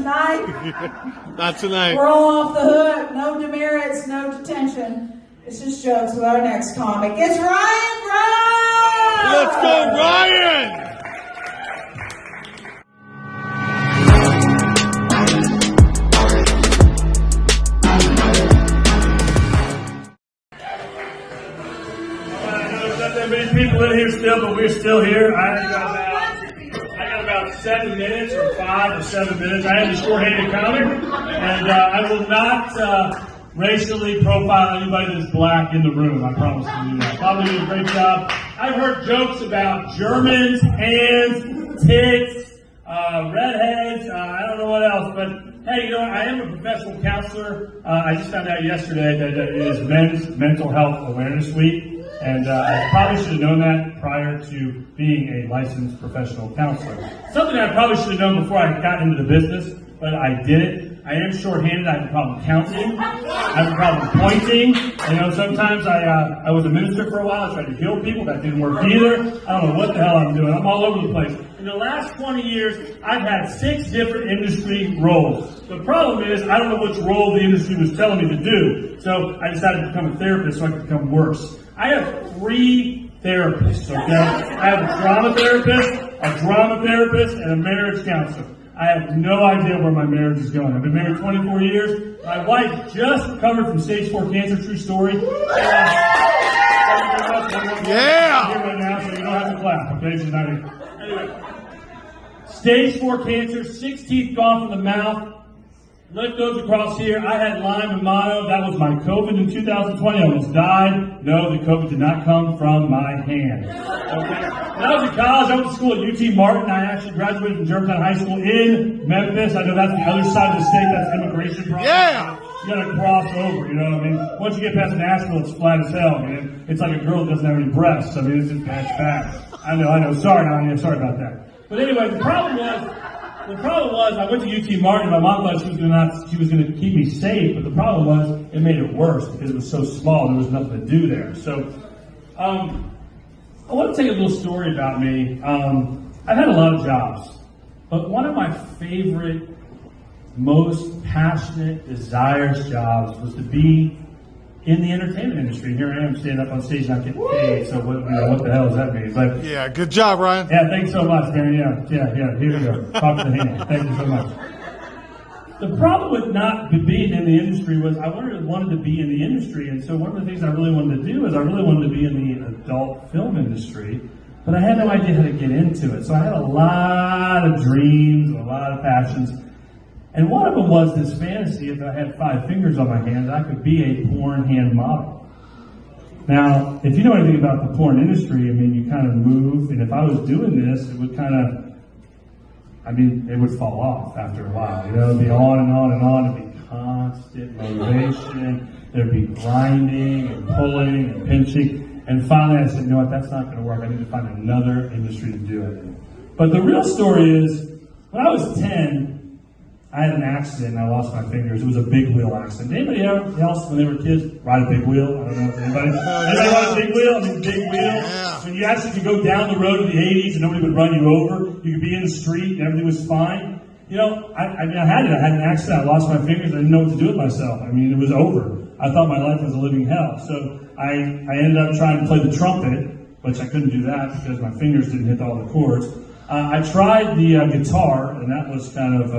tonight? Not tonight. We're all off the hook. No demerits, no detention. It's just jokes with our next comic. It's Ryan Brown! Let's go, Ryan! There many people in here still, but we're still here. I got about 7 minutes, or 5 or 7 minutes. I am a short-handed comic, and I will not racially profile anybody that's black in the room. I promise to do that. Probably did a great job. I've heard jokes about Germans, hands, tits, redheads. I don't know what else, but hey, you know what? I am a professional counselor. I just found out yesterday that it is Men's Mental Health Awareness Week. And I probably should have known that prior to being a licensed professional counselor. Something I probably should have known before I got into the business, but I didn't. I am short-handed. I have a problem counting. I have a problem pointing. You know, sometimes I was a minister for a while. I tried to heal people. That didn't work either. I don't know what the hell I'm doing. I'm all over the place. In the last 20 years, I've had 6 different industry roles. The problem is, I don't know which role the industry was telling me to do. So I decided to become a therapist so I could become worse. I have 3 therapists, okay? I have a trauma therapist, and a marriage counselor. I have no idea where my marriage is going. I've been married 24 years. My wife just recovered from stage 4 cancer, true story. Yeah! Here right now, so you don't have to clap, okay? She's not here. Anyway, stage 4 cancer, 6 teeth gone from the mouth. Lymph nodes across here. I had Lyme and mono. That was my COVID in 2020. I almost died. No, the COVID did not come from my hand. Okay. When I was in college, I went to school at UT Martin. I actually graduated from Germantown High School in Memphis. I know that's the other side of the state. That's immigration problem. Yeah! You gotta cross over, you know what I mean? Once you get past Nashville, it's flat as hell, man. It's like a girl that doesn't have any breasts. I mean, it's just bad. I know. Sorry, Anya. Sorry about that. But anyway, the problem was I went to UT Martin. My mom thought she was going to keep me safe, but the problem was it made it worse because it was so small. There was nothing to do there. So I want to tell you a little story about me. I've had a lot of jobs, but one of my favorite, most passionate, desirous jobs was to be in the entertainment industry. Here I am standing up on stage not getting paid. So what the hell does that mean? But yeah, good job, Ryan. yeah, thanks so much, man. Yeah. Here we go. Talk to the hand. Thank you so much. The problem with not being in the industry was I wanted to be in the industry, and so one of the things I really wanted to do is I really wanted to be in the adult film industry, but I had no idea how to get into it. So I had a lot of dreams and a lot of passions. And one of them was this fantasy, if I had 5 fingers on my hands, I could be a porn hand model. Now, if you know anything about the porn industry, I mean, you kind of move, and if I was doing this, it would it would fall off after a while. You know, it'd be on and on and on, it'd be constant motivation, there'd be grinding and pulling and pinching, and finally I said, you know what, that's not going to work, I need to find another industry to do it. But the real story is, when I was 10, I had an accident and I lost my fingers. It was a big wheel accident. Anybody else, when they were kids, ride a big wheel? I don't know if anybody ride a big wheel? I mean, big wheel. Yeah. When you actually could go down the road in the 80s and nobody would run you over. You could be in the street and everything was fine. You know, I had an accident. I lost my fingers. I didn't know what to do with myself. I mean, it was over. I thought my life was a living hell. So I ended up trying to play the trumpet, which I couldn't do that because my fingers didn't hit all the chords. I tried the guitar, and that was kind of...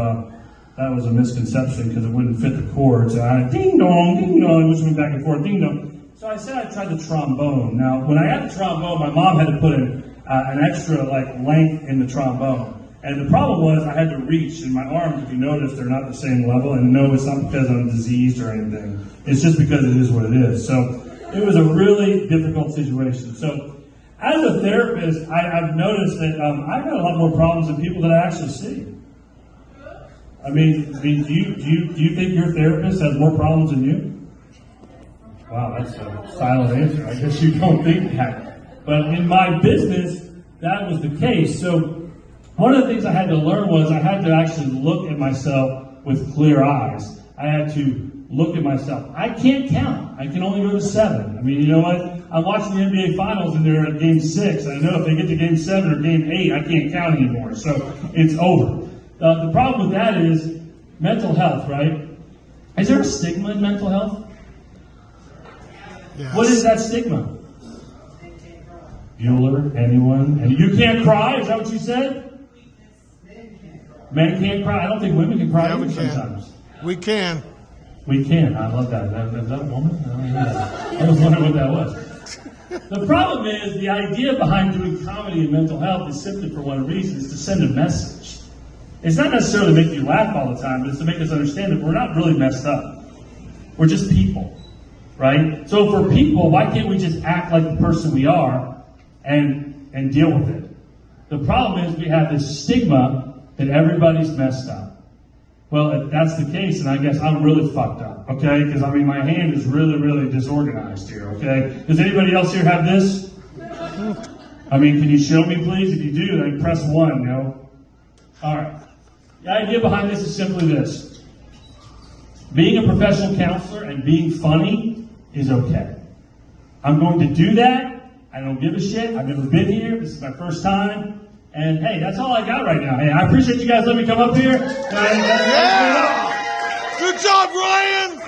that was a misconception because it wouldn't fit the chords. Ding dong, which went back and forth, ding dong. So I said I tried the trombone. Now, when I got the trombone, my mom had to put an extra length in the trombone. And the problem was I had to reach, and my arms, if you notice, they're not the same level. And no, it's not because I'm diseased or anything. It's just because it is what it is. So it was a really difficult situation. So as a therapist, I've noticed that I've got a lot more problems than people that I actually see. I mean, do you think your therapist has more problems than you? Wow, that's a silent answer. I guess you don't think that. But in my business, that was the case. So one of the things I had to learn was I had to actually look at myself with clear eyes. I had to look at myself. I can't count. I can only go to 7. I mean, you know what? I'm watching the NBA Finals and they're at Game 6. I know if they get to Game 7 or Game 8, I can't count anymore. So it's over. The problem with that is mental health, right? Is there a stigma in mental health? Yes. What is that stigma? Bueller, anyone? And you can't cry? Is that what you said? Men can't cry. I don't think women can cry Yeah, either we can. sometimes. We can. We can. I love that. Is that a woman? I don't know that. I was wondering what that was. The problem is the idea behind doing comedy and mental health is simply for one reason, is to send a message. It's not necessarily to make you laugh all the time, but it's to make us understand that we're not really messed up. We're just people, right? So for people, why can't we just act like the person we are and deal with it? The problem is we have this stigma that everybody's messed up. Well, if that's the case, then I guess I'm really fucked up, okay? Because, I mean, my hand is really, really disorganized here, okay? Does anybody else here have this? I mean, can you show me, please? If you do, then press 1, you know? All right. The idea behind this is simply this. Being a professional counselor and being funny is okay. I'm going to do that. I don't give a shit. I've never been here. This is my first time. And hey, that's all I got right now. Hey, I appreciate you guys letting me come up here. Yeah! Good job, Ryan!